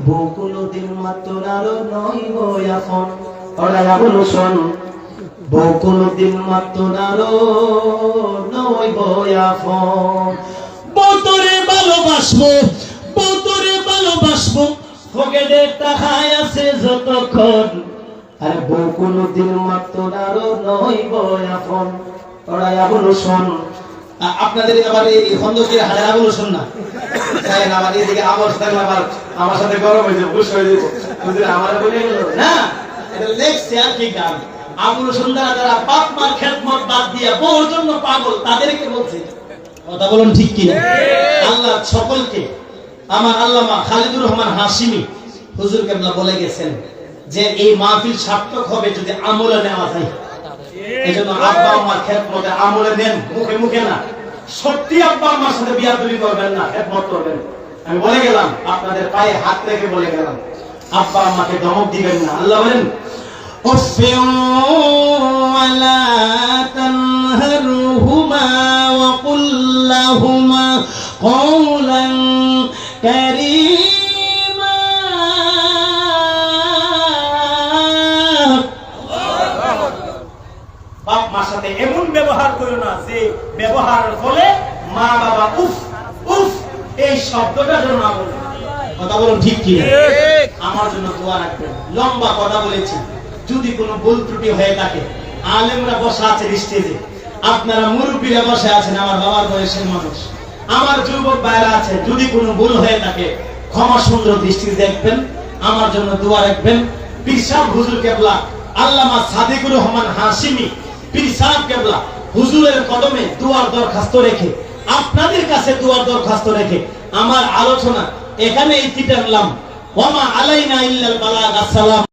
বউ কোনদিন মাত্র আরো নইব এখন। ওরা বলো শোন, বউ কোনদিন মাত্র আরো নইব এখন। বউ তোরে ভালোবাসবো, বউ তোরে ভালোবাসবো, পকেটের টাকায় আছে যতক্ষণ। আরে বউ কোনদিন মাত্র আরো নইব এখন। ওরা বলো শোন, আপনাদের আবার এই খন্দকের হাজারা বলো শোন না, আমার এদিকে আবার থাকলে আবার আমার সাথে গরম হয়ে যাবে, বুঝ হয়ে যাবে। আমার বলে না, এটা লেখছে আর কি গান। আবুল সুন্দর যারা বাপ মার খেদমত বাদ দিয়া বউর জন্য পাগল, তাদেরকে বলছে। কথা বলুন ঠিক কি না? আল্লাহ সকলকে, আমার আল্লামা খালিদুর রহমান হাশিমি হুজুর কেবলা বলে গেছেন যে এই মাহফিল সার্থক হবে যদি আমলে নেওয়া যায়। এজন্য আব্বা আম্মার খেদমতে আমলে নেন, মুখে মুখে না। সত্যি আব্বা আম্মার সাথে বিয়াদবি করবেন না, খেদমত করবেন। আমি বলে গেলাম, আপনাদের পায়ে হাত রেখে বলে গেলাম, আব্বা আম্মাকে ধমক দিবেন না। আল্লাহ বলেন ওয়ালা তানহারহুমা ওয়া কুল লাহুমা কওলান কারীমা। বাপ মার সাথে এমন ব্যবহার করো না যে ব্যবহারের ফলে মা বাবা উফ উফ এই শব্দটা যেন না বলে। কথা বলুন ঠিক কি? আমার জন্য দোয়া রাখবেন। লম্বা কথা বলেছি, যদি কোনো ভুল ত্রুটি হয়ে থাকে, আলেমরা বসা আছে স্টেজে, আপনারা মুরব্বীরা বসে আছেন, আমার বাবার বয়সের মানুষ, আমার যুবক ভাইরা আছে, যদি কোনো ভুল হয়ে থাকে ক্ষমা সুন্দর দৃষ্টি দেখবেন, আমার জন্য দোয়া রাখবেন। পীর সাহেব হুজুর কেবলা আল্লামা সাদিকুর রহমান হাশিমি পীর সাহেব কেবলা হুজুরের কদমে দুয়ার দরখাস্ত রেখে, আপনাদের কাছে দুয়ার দরখাস্ত রেখে আমার আলোচনা এখানে ইতি টানলাম। ওয়া মা আলাইনা ইল্লাল বালাগ। আসসালাম।